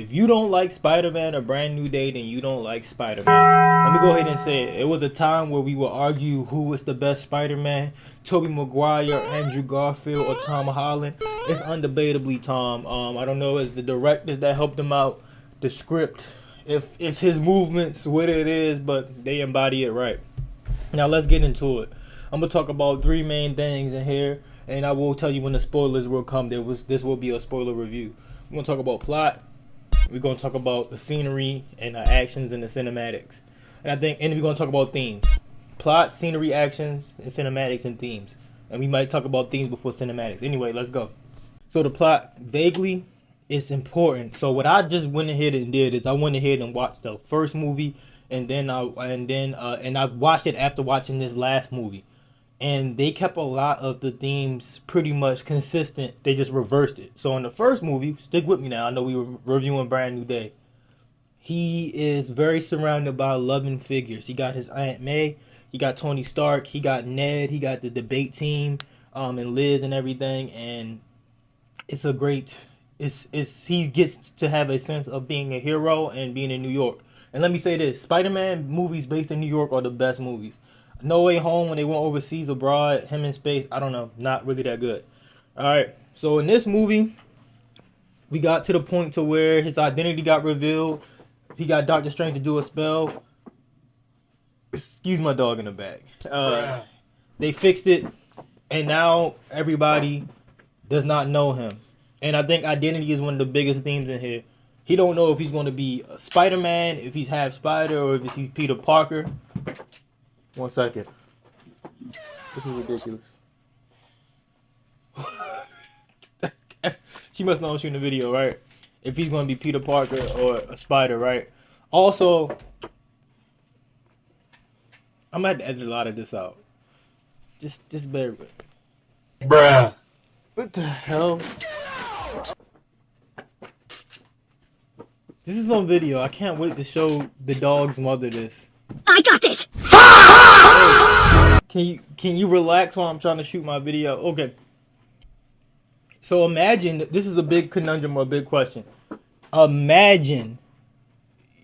If you don't like Spider-Man or Brand New Day, then you don't like Spider-Man. Let me go ahead and say it. It was a time where we would argue who was the best Spider-Man, Tobey Maguire, Andrew Garfield, or Tom Holland. It's undebatably Tom. I don't know, it's the directors that helped him out, the script, if it's his movements, what it is, but they embody it right. Now let's get into it. I'm gonna talk about three main things in here, and I will tell you when the spoilers will come. This will be a spoiler review. We're gonna talk about plot. We're gonna talk about the scenery and the actions and the cinematics. And we're gonna talk about themes, plot, scenery, actions, and cinematics and themes. And we might talk about themes before cinematics. Anyway, let's go. So the plot, vaguely, is important. So what I just went ahead and did is I went ahead and watched the first movie, and I watched it after watching this last movie, and they kept a lot of the themes pretty much consistent. They just reversed it. So in the first movie, stick with me now. I know we were reviewing Brand New Day. He is very surrounded by loving figures. He got his Aunt May, he got Tony Stark, he got Ned, he got the debate team, and Liz and everything, and it's a great. It's he gets to have a sense of being a hero and being in New York. And let me say this: Spider-Man movies based in New York are the best movies. No Way Home, when they went overseas abroad, him in space, I don't know, not really that good. All right, so in this movie, we got to the point to where his identity got revealed. He got Doctor Strange to do a spell. Excuse my dog in the back. They fixed it, and now everybody does not know him. And I think identity is one of the biggest themes in here. He don't know if he's going to be Spider-Man, if he's half Spider, or if he's Peter Parker. 1 second. This is ridiculous. She must know I'm shooting the video, right? If he's going to be Peter Parker or a Spider, right? Also, I'm going to have to edit a lot of this out. Just bear with me. Bruh. What the hell? This is on video. I can't wait to show the dog's mother this. I got this. Can you relax while I'm trying to shoot my video? Okay. So imagine, this is a big conundrum or a big question. Imagine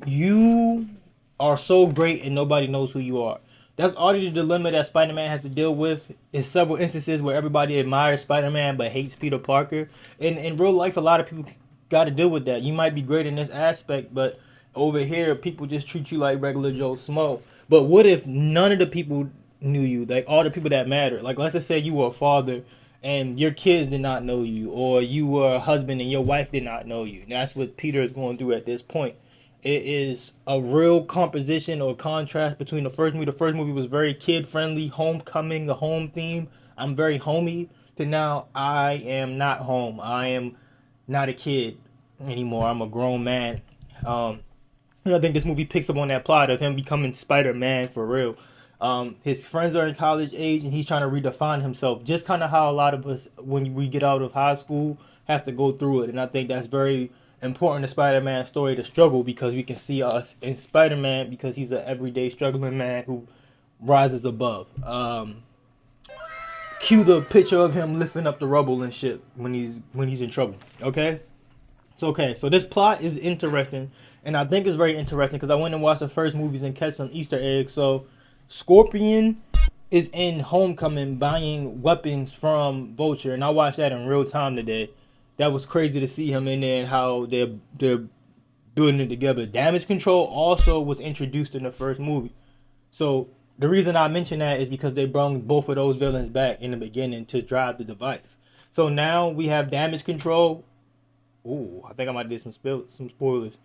you are so great and nobody knows who you are. That's already the dilemma that Spider-Man has to deal with in several instances where everybody admires Spider-Man but hates Peter Parker. In real life, a lot of people got to deal with that. You might be great in this aspect, but over here, people just treat you like regular Joe Smo. But what if none of the people knew you? Like all the people that matter. Like let's just say you were a father and your kids did not know you, or you were a husband and your wife did not know you. That's what Peter is going through at this point. It is a real composition or contrast between the first movie. The first movie was very kid-friendly, homecoming, the home theme. I'm very homey. To now, I am not home. I am not a kid anymore. I'm a grown man. I think this movie picks up on that plot of him becoming Spider-Man for real. His friends are in college age and he's trying to redefine himself. Just kind of how a lot of us, when we get out of high school, have to go through it. And I think that's very important to Spider-Man's story to struggle, because we can see us in Spider-Man because he's an everyday struggling man who rises above. Cue the picture of him lifting up the rubble and shit when he's in trouble. Okay. So this plot is interesting, and I think it's very interesting because I went and watched the first movies and catch some Easter eggs. So Scorpion is in Homecoming buying weapons from Vulture, and I watched that in real time today. That was crazy to see him in there and how they're building it together. Damage Control also was introduced in the first movie. So the reason I mention that is because they brought both of those villains back in the beginning to drive the device. So now we have Damage Control. Ooh, I think I might do some spoilers.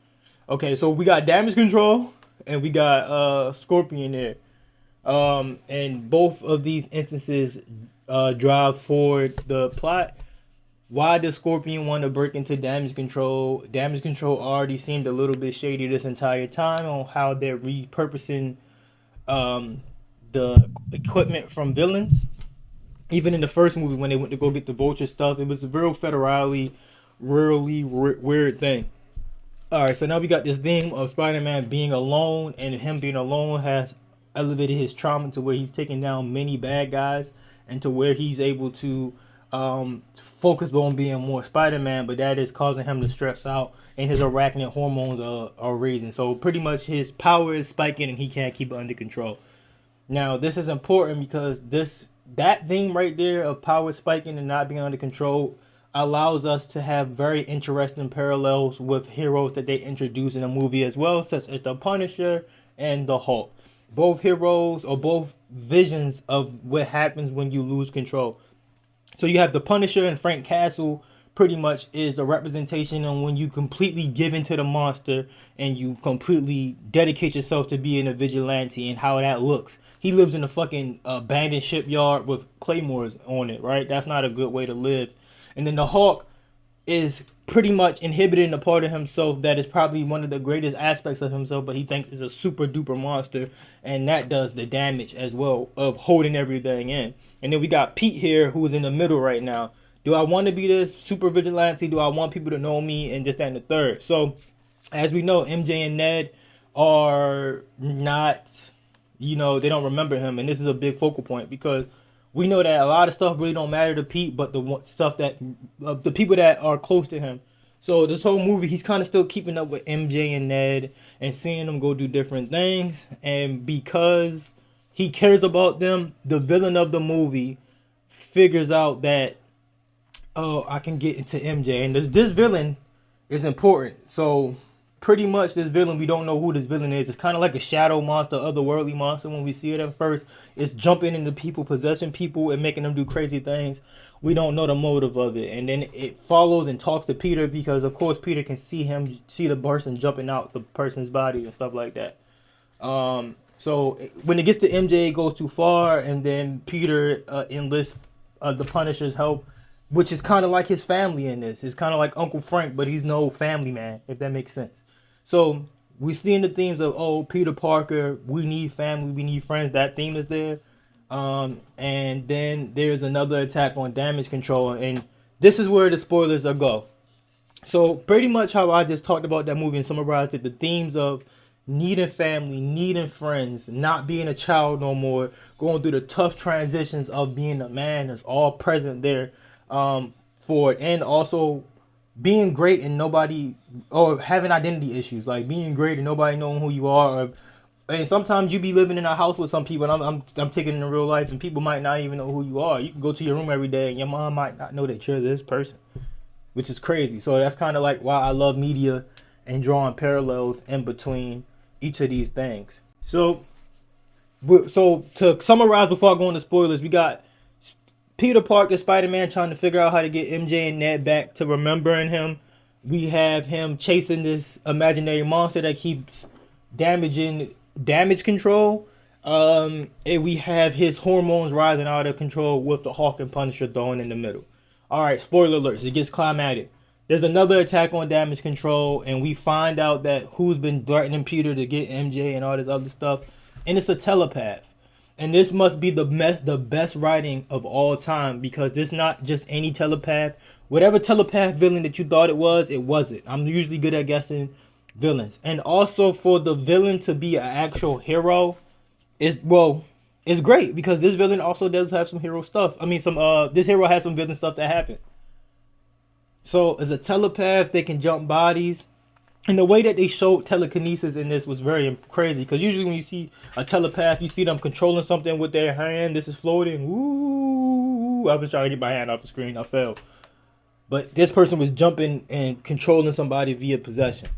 Okay, so we got Damage Control and we got Scorpion there. And both of these instances drive forward the plot. Why does Scorpion want to break into Damage Control? Damage Control already seemed a little bit shady this entire time on how they're repurposing the equipment from villains. Even in the first movie when they went to go get the Vulture stuff, it was a real federally, really weird thing. Alright, so now we got this theme of Spider-Man being alone, and him being alone has elevated his trauma to where he's taking down many bad guys, and to where he's able to focused on being more Spider-Man, but that is causing him to stress out, and his arachnid hormones are raising. So pretty much his power is spiking, and he can't keep it under control. Now this is important because that thing right there of power spiking and not being under control allows us to have very interesting parallels with heroes that they introduce in the movie as well, such as the Punisher and the Hulk. Both heroes or both visions of what happens when you lose control. So you have the Punisher, and Frank Castle pretty much is a representation on when you completely give into the monster and you completely dedicate yourself to being a vigilante, and how that looks. He lives in a fucking abandoned shipyard with claymores on it, right? That's not a good way to live. And then the Hulk is pretty much inhibiting a part of himself that is probably one of the greatest aspects of himself, but he thinks is a super duper monster, and that does the damage as well of holding everything in. And then we got Pete here, who's in the middle right now. Do I want to be this super vigilante? Do I want people to know me? And just that and the third. So, as we know, MJ and Ned are not, they don't remember him, and this is a big focal point because we know that a lot of stuff really don't matter to Pete, but the stuff that the people that are close to him. So this whole movie, he's kind of still keeping up with MJ and Ned and seeing them go do different things. And because he cares about them, the villain of the movie figures out that, oh, I can get into MJ. And this villain is important. So pretty much this villain, we don't know who this villain is. It's kind of like a shadow monster, otherworldly monster. When we see it at first, it's jumping into people, possessing people, and making them do crazy things. We don't know the motive of it. And then it follows and talks to Peter because, of course, Peter can see the person jumping out the person's body and stuff like that. So when it gets to MJ, it goes too far, and then Peter enlists the Punisher's help, which is kind of like his family in this. It's kind of like Uncle Frank, but he's no family man, if that makes sense. So we're seeing the themes of, oh, Peter Parker, we need family, we need friends. That theme is there. And then there's another attack on damage control. And this is where the spoilers are go. So pretty much how I just talked about that movie and summarized it, the themes of needing family, needing friends, not being a child no more, going through the tough transitions of being a man is all present there for it. And also being great and nobody, or having identity issues, like being great and nobody knowing who you are. And sometimes you be living in a house with some people, and I'm taking it in real life, and people might not even know who you are. You can go to your room every day and your mom might not know that you're this person, which is crazy. So that's kind of like why I love media and drawing parallels in between each of these things. So to summarize before I go into spoilers, we got Peter Parker, Spider-Man, trying to figure out how to get MJ and Ned back to remembering him. We have him chasing this imaginary monster that keeps damage control. And we have his hormones rising out of control with the Hulk and Punisher throwing in the middle. Alright, spoiler alerts. It gets climatic. There's another attack on damage control, and we find out that who's been threatening Peter to get MJ and all this other stuff. And it's a telepath. And this must be the best writing of all time, because this not just any telepath. Whatever telepath villain that you thought it wasn't. I'm usually good at guessing villains. And also for the villain to be an actual hero it's great, because this villain also does have some hero stuff. I mean, this hero has some villain stuff that happened. So as a telepath, they can jump bodies. And the way that they showed telekinesis in this was very crazy. Because usually when you see a telepath, you see them controlling something with their hand. This is floating. Ooh, I was trying to get my hand off the screen. I fell. But this person was jumping and controlling somebody via possession.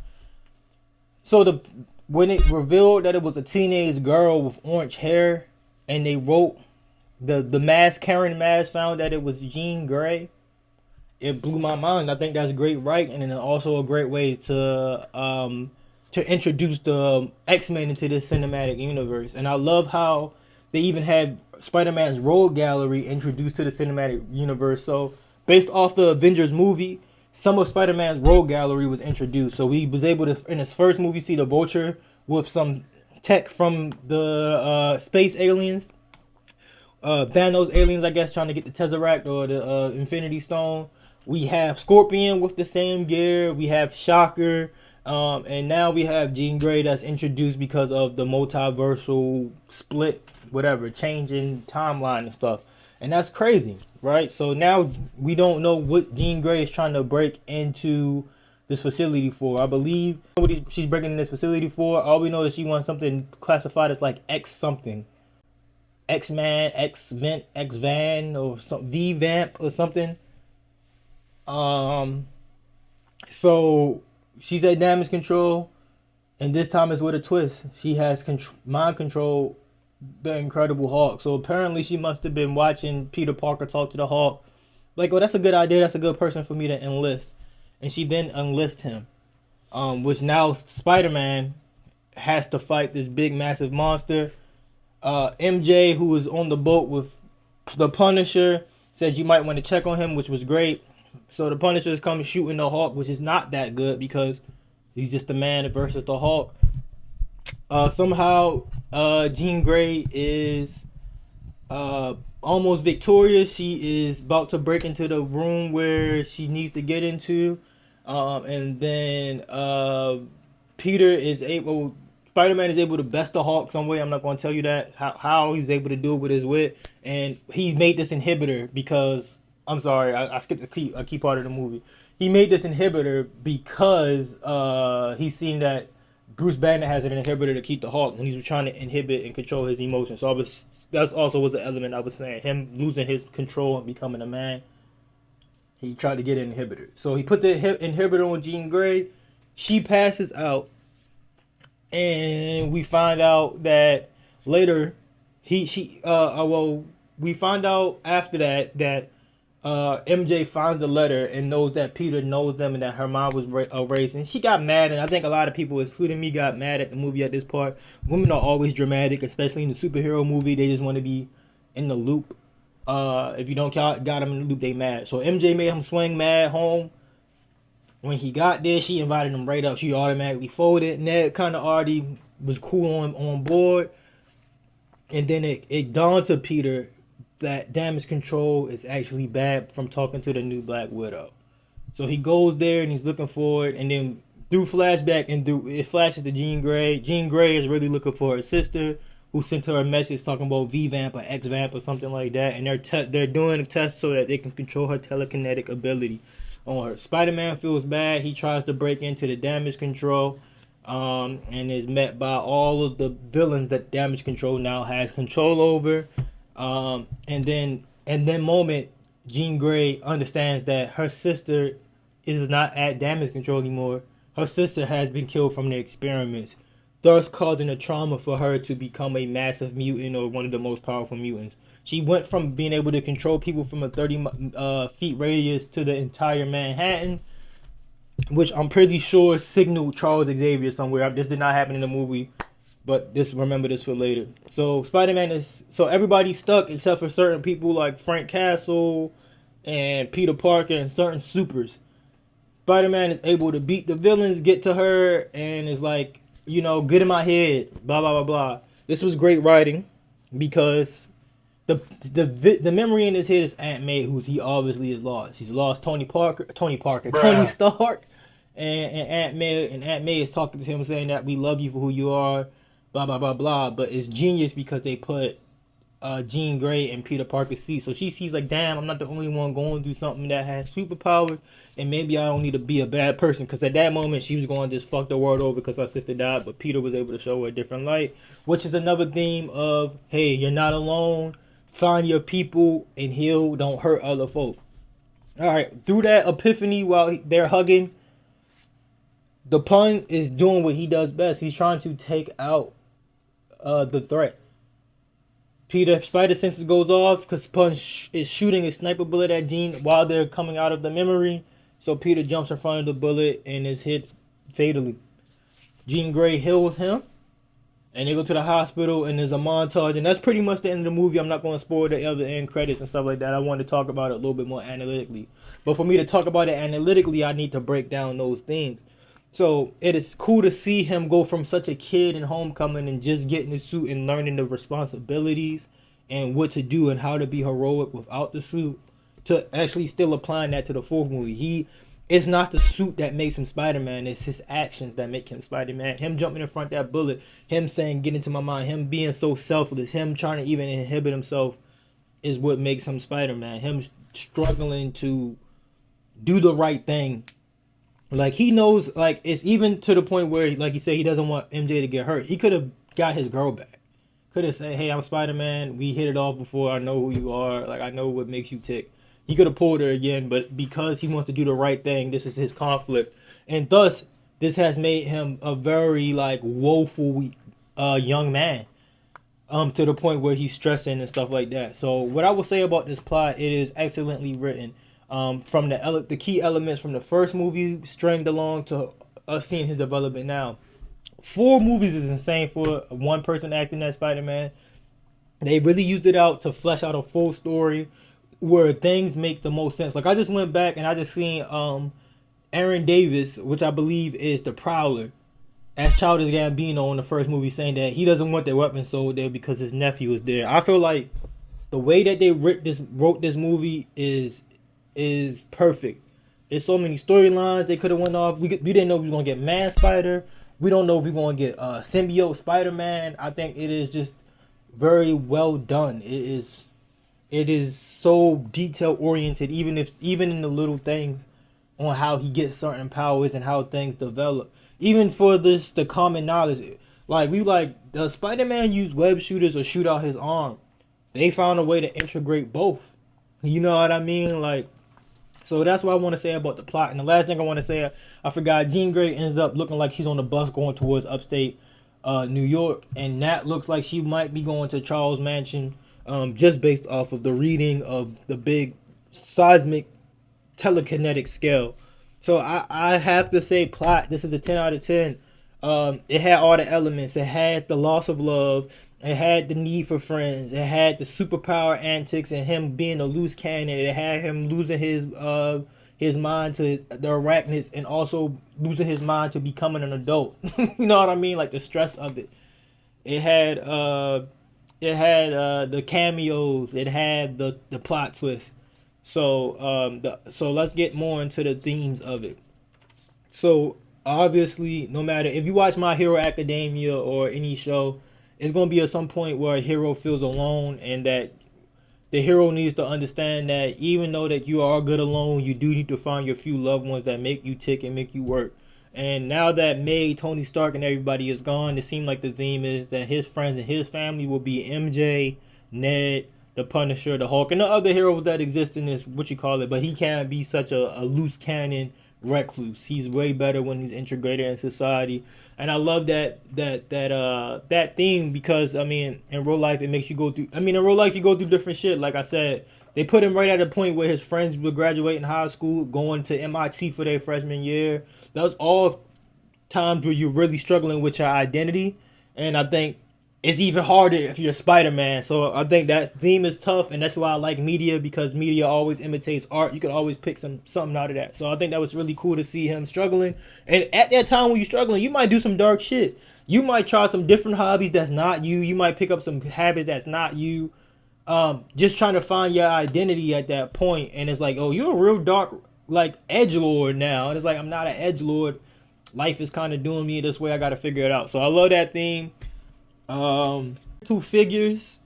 So when it revealed that it was a teenage girl with orange hair, and they wrote the mask, Karen mask, found that it was Jean Grey, it blew my mind. I think that's great writing, and also a great way to introduce the X-Men into this cinematic universe. And I love how they even had Spider-Man's road gallery introduced to the cinematic universe. So based off the Avengers movie, some of Spider-Man's road gallery was introduced. So we was able to, in his first movie, see the Vulture with some tech from the space aliens. Thanos aliens, I guess, trying to get the Tesseract or the Infinity Stone. We have Scorpion with the same gear. We have Shocker. And now we have Jean Grey that's introduced because of the multiversal split, whatever, changing timeline and stuff. And that's crazy, right? So now we don't know what Jean Grey is trying to break into this facility for. I believe what she's breaking in this facility for. All we know is she wants something classified as like X something. X Man, X Vent, X Van, or some V Vamp or something. Um, so she's at damage control, and this time it's with a twist. She has mind control the Incredible Hulk. So apparently she must have been watching Peter Parker talk to the Hulk. Like, oh, that's a good idea. That's a good person for me to enlist. And she then enlists him. Which now Spider-Man has to fight this big, massive monster. MJ, who was on the boat with the Punisher, says you might want to check on him, which was great. So the Punisher's come shooting the Hulk, which is not that good because he's just the man versus the Hulk. Somehow, Jean Grey is almost victorious. She is about to break into the room where she needs to get into. And then Peter is able... Spider-Man is able to best the Hulk some way. I'm not going to tell you that. How he was able to do it with his wit. And he made this inhibitor because... I'm sorry, I skipped a key part of the movie. He made this inhibitor because he's seen that Bruce Banner has an inhibitor to keep the Hulk, and he was trying to inhibit and control his emotions. So that also was the element I was saying. Him losing his control and becoming a man. He tried to get an inhibitor. So he put the inhibitor on Jean Grey. She passes out. And we find out that later, we find out after that MJ finds the letter and knows that Peter knows them and that her mom was raised. And she got mad, and I think a lot of people, including me, got mad at the movie at this part. Women are always dramatic, especially in the superhero movie. They just want to be in the loop. If you don't got them in the loop, they mad. So MJ made him swing mad home. When he got there, she invited him right up. She automatically folded. Ned kind of already was cool on board. And then it dawned to Peter that damage control is actually bad from talking to the new Black Widow. So he goes there and he's looking for it. And then through flashback it flashes to Jean Grey. Jean Grey is really looking for her sister, who sent her a message talking about V-Vamp or X-Vamp or something like that. And they're doing a test so that they can control her telekinetic ability on her. Spider-Man feels bad. He tries to break into the damage control, and is met by all of the villains that damage control now has control over. And then in that moment, Jean Grey understands that her sister is not at damage control anymore. Her sister has been killed from the experiments, thus causing a trauma for her to become a massive mutant or one of the most powerful mutants. She went from being able to control people from a 30 feet radius to the entire Manhattan, which I'm pretty sure signaled Charles Xavier somewhere. This did not happen in the movie, but remember this for later. So so everybody's stuck except for certain people like Frank Castle and Peter Parker and certain supers. Spider-Man is able to beat the villains, get to her, and is like, get in my head, blah, blah, blah, blah. This was great writing because the memory in his head is Aunt May, who he obviously is lost. He's lost Tony Stark, and Aunt May is talking to him saying that we love you for who you are, blah, blah, blah, blah. But it's genius because they put Jean Grey in Peter Parker's seat. So she sees like, damn, I'm not the only one going through something that has superpowers, and maybe I don't need to be a bad person. Because at that moment, she was going to just fuck the world over because her sister died, but Peter was able to show her a different light, which is another theme of, hey, you're not alone. Find your people and heal. Don't hurt other folk. All right, through that epiphany while they're hugging, the Pun is doing what he does best. He's trying to take out the threat. Peter Spider senses goes off because Pun is shooting a sniper bullet at Jean while they're coming out of the memory. So Peter jumps in front of the bullet and is hit fatally. Jean Grey heals him, and they go to the hospital, and there's a montage, and that's pretty much the end of the movie. I'm not going to spoil the other end credits and stuff like that. I want to talk about it a little bit more analytically. But for me to talk about it analytically, I need to break down those things. So it is cool to see him go from such a kid in Homecoming and just getting the suit and learning the responsibilities and what to do and how to be heroic without the suit, to actually still applying that to the fourth movie. It's not the suit that makes him Spider-Man. It's his actions that make him Spider-Man. Him jumping in front of that bullet, him saying, get into my mind, him being so selfless, him trying to even inhibit himself is what makes him Spider-Man. Him struggling to do the right thing. Like, he knows, like, it's even to the point where, like he said, he doesn't want MJ to get hurt. He could have got his girl back. Could have said, hey, I'm Spider-Man. We hit it off before. I know who you are. Like, I know what makes you tick. He could have pulled her again, but because he wants to do the right thing, this is his conflict. And thus, this has made him a very, like, woeful young man. To the point where he's stressing and stuff like that. So what I will say about this plot, it is excellently written. From the key elements from the first movie stringed along to us seeing his development now. 4 movies is insane for one person acting as Spider-Man. They really used it out to flesh out a full story where things make the most sense. Like, I just went back and I just seen Aaron Davis, which I believe is the Prowler, as Childish Gambino in the first movie, saying that he doesn't want their weapon sold there because his nephew is there. I feel like the way that they wrote this movie is perfect. There's so many storylines they could have went off. We didn't know we were gonna get Man Spider. We don't know if we're gonna get symbiote Spider-Man. I think it is just very well done. It is so detail oriented, even in the little things on how he gets certain powers and how things develop. Even for the common knowledge, does Spider-Man use web shooters or shoot out his arm? They found a way to integrate both. You know what I mean? Like, so that's what I want to say about the plot. And the last thing I want to say, I forgot, Jean Grey ends up looking like she's on the bus going towards upstate New York, and Nat looks like she might be going to Charles Mansion, just based off of the reading of the big seismic telekinetic scale. So I have to say, plot, this is a 10 out of 10. It had all the elements. It had the loss of love. It had the need for friends. It had the superpower antics and him being a loose cannon. It had him losing his mind to the arachnids and also losing his mind to becoming an adult. You know what I mean? Like, the stress of it. It had the cameos. It had the plot twist. So let's get more into the themes of it. So obviously, no matter if you watch My Hero Academia or any show, it's gonna be at some point where a hero feels alone, and that the hero needs to understand that even though that you are good alone, you do need to find your few loved ones that make you tick and make you work. And now that May, Tony Stark, and everybody is gone, it seems like the theme is that his friends and his family will be MJ, Ned, the Punisher, the Hulk, and the other heroes that exist in this, but he can't be such a loose cannon recluse. He's way better when he's integrated in society. And I love that theme, because I mean, in real life you go through different shit. Like I said, they put him right at a point where his friends were graduating high school, going to MIT for their freshman year. That was all times where you're really struggling with your identity. And I think it's even harder if you're Spider-Man. So I think that theme is tough, and that's why I like media, because media always imitates art. You can always pick something out of that. So I think that was really cool to see him struggling. And at that time when you're struggling, you might do some dark shit. You might try some different hobbies that's not you. You might pick up some habit that's not you. Just trying to find your identity at that point. And it's like, oh, you're a real dark, like, edgelord now. And it's like, I'm not an edgelord. Life is kind of doing me this way. I got to figure it out. So I love that theme. Two figures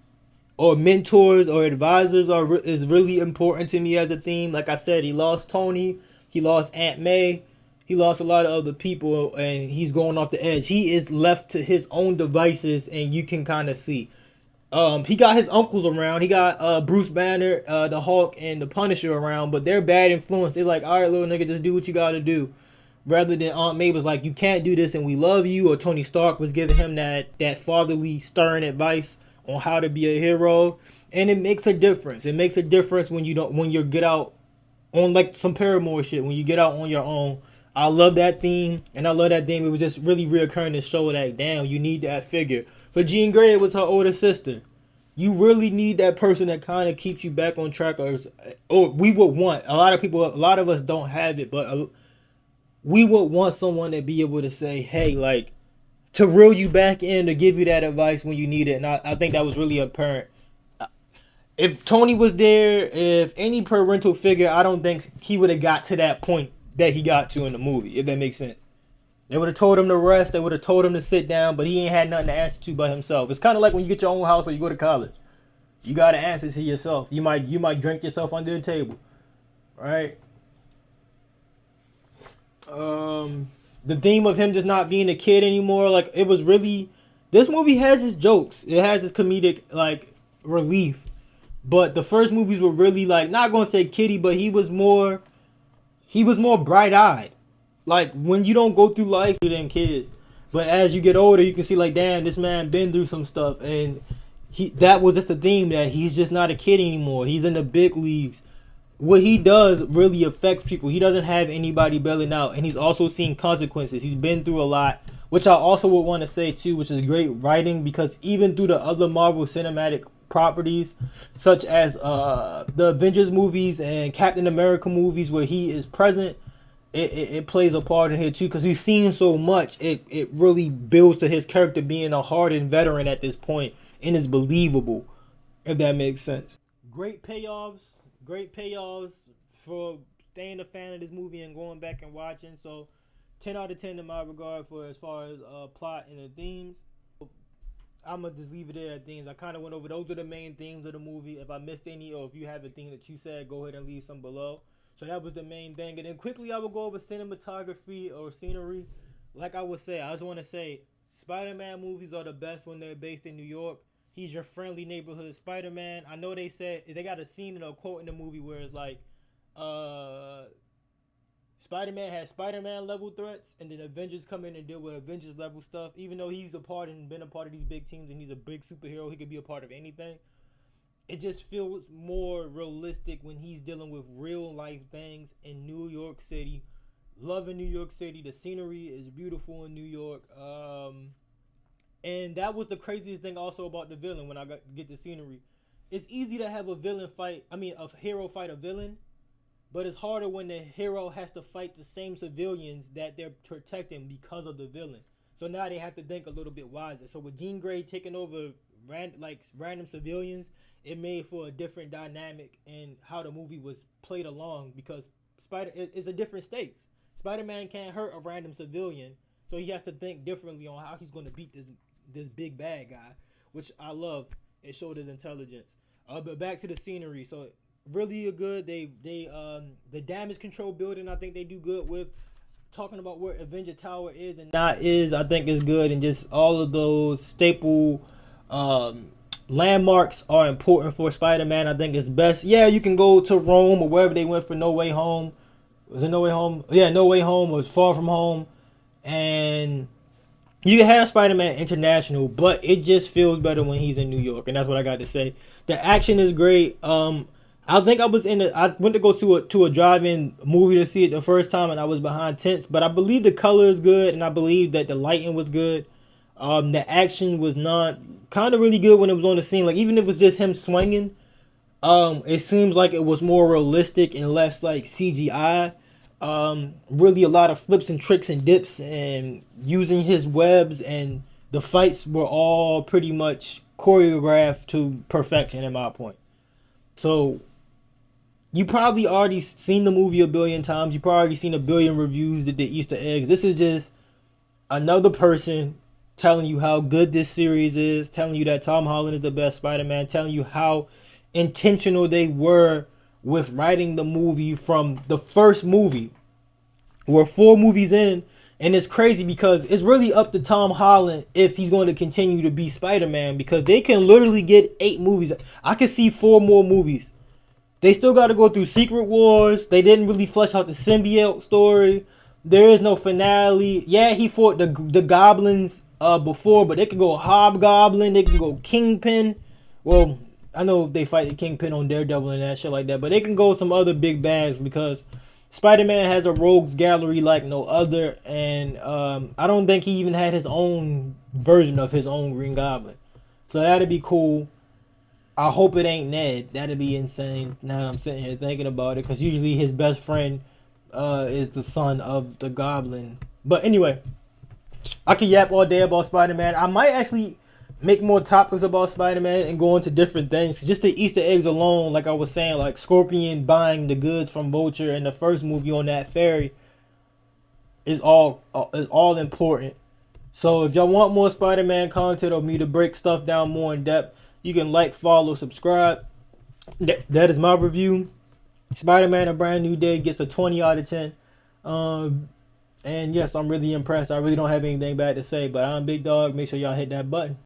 or mentors or advisors is really important to me as a theme. Like I said, he lost Tony, he lost Aunt May, he lost a lot of other people, and he's going off the edge. He is left to his own devices, and you can kind of see. He got his uncles around. He got Bruce Banner, the Hulk, and the Punisher around, but they're bad influence. They're like, all right, little nigga, just do what you gotta do. Rather than Aunt May was like, you can't do this and we love you, or Tony Stark was giving him that fatherly, stern advice on how to be a hero. And it makes a difference. It makes a difference when you get out on, like, some Paramore shit, when you get out on your own. I love that theme, and I love that theme. It was just really reoccurring to show that, damn, you need that figure. For Jean Grey, it was her older sister. You really need that person that kind of keeps you back on track, or we would want. A lot of us don't have it, but we would want someone to be able to say, hey, like, to reel you back in, to give you that advice when you need it. And I think that was really apparent. If Tony was there, if any parental figure, I don't think he would have got to that point that he got to in the movie, if that makes sense. They would have told him to rest. They would have told him to sit down, but he ain't had nothing to answer to by himself. It's kind of like when you get your own house or you go to college. You gotta answer to yourself. You might drink yourself under the table, right? The theme of him just not being a kid anymore, like it was really. This movie has its jokes. It has its comedic like relief, but the first movies were really like not gonna say kiddie, but he was more bright eyed. Like when you don't go through life than kids, but as you get older, you can see like damn, this man been through some stuff, and that was just the theme that he's just not a kid anymore. He's in the big leagues. What he does really affects people. He doesn't have anybody bailing out, and he's also seen consequences. He's been through a lot, which I also would want to say too, which is great writing because even through the other Marvel cinematic properties, such as the Avengers movies and Captain America movies, where he is present, it plays a part in here too because he's seen so much. It really builds to his character being a hardened veteran at this point, and is believable, if that makes sense. Great payoffs. Great payoffs for staying a fan of this movie and going back and watching. So 10 out of 10 in my regard for as far as plot and the themes. I'm going to just leave it there at themes. I kind of went over those are the main themes of the movie. If I missed any or if you have a thing that you said, go ahead and leave some below. So that was the main thing. And then quickly I will go over cinematography or scenery. Like I would say, I just want to say Spider-Man movies are the best when they're based in New York. He's your friendly neighborhood Spider-Man. I know they said they got a scene in a quote in the movie where it's like, Spider-Man has Spider-Man level threats, and then Avengers come in and deal with Avengers level stuff. Even though he's a part and been a part of these big teams, and he's a big superhero, he could be a part of anything. It just feels more realistic when he's dealing with real life things in New York City. Loving New York City, the scenery is beautiful in New York. And that was the craziest thing also about the villain when I get the scenery. It's easy to have a hero fight a villain, but it's harder when the hero has to fight the same civilians that they're protecting because of the villain. So now they have to think a little bit wiser. So with Jean Grey taking over random civilians, it made for a different dynamic in how the movie was played along because it's a different stakes. Spider-Man can't hurt a random civilian, so he has to think differently on how he's going to beat this big bad guy, which I love. It showed his intelligence. But back to the scenery. So really good. The damage control building, I think they do good with talking about where Avenger Tower is and not is. I think is good, and just all of those staple landmarks are important for Spider-Man. I think it's best. Yeah, you can go to Rome or wherever they went for No Way Home. Was it No Way Home? Yeah, No Way Home was Far From Home, and you can have Spider-Man International, but it just feels better when he's in New York, and that's what I got to say. The action is great. I think I went to go to a drive-in movie to see it the first time, and I was behind tents, but I believe the color is good, and I believe that the lighting was good. The action was not kind of really good when it was on the scene. Like even if it was just him swinging, it seems like it was more realistic and less like CGI. Really a lot of flips and tricks and dips and using his webs, and the fights were all pretty much choreographed to perfection in my point. So you probably already seen the movie a billion times. You probably already seen a billion reviews that the Easter eggs. This is just another person telling you how good this series is, telling you that Tom Holland is the best Spider-Man, telling you how intentional they were with writing the movie from the first movie. We're 4 movies in, and it's crazy because it's really up to Tom Holland if he's going to continue to be Spider-Man, because they can literally get 8 movies. I can see 4 more movies. They still got to go through Secret Wars. They didn't really flesh out the symbiote story. There is no finale. Yeah, he fought the goblins before, but they could go Hobgoblin. They can go Kingpin. Well, I know they fight the Kingpin on Daredevil and that shit like that, but they can go some other big bags because Spider-Man has a rogues gallery like no other, and I don't think he even had his own version of his own Green Goblin. So that'd be cool. I hope it ain't Ned. That'd be insane. Now I'm sitting here thinking about it, because usually his best friend is the son of the Goblin. But anyway, I could yap all day about Spider-Man. I might actually make more topics about Spider-Man and go into different things. Just the Easter eggs alone, like I was saying, like Scorpion buying the goods from Vulture in the first movie on that ferry is all important. So if y'all want more Spider-Man content or me to break stuff down more in depth, You can like, follow, subscribe. That is my review. Spider-Man: A Brand New Day gets a 20 out of 10. And yes, I'm really impressed. I really don't have anything bad to say, but I'm Big Dog. Make sure y'all hit that button.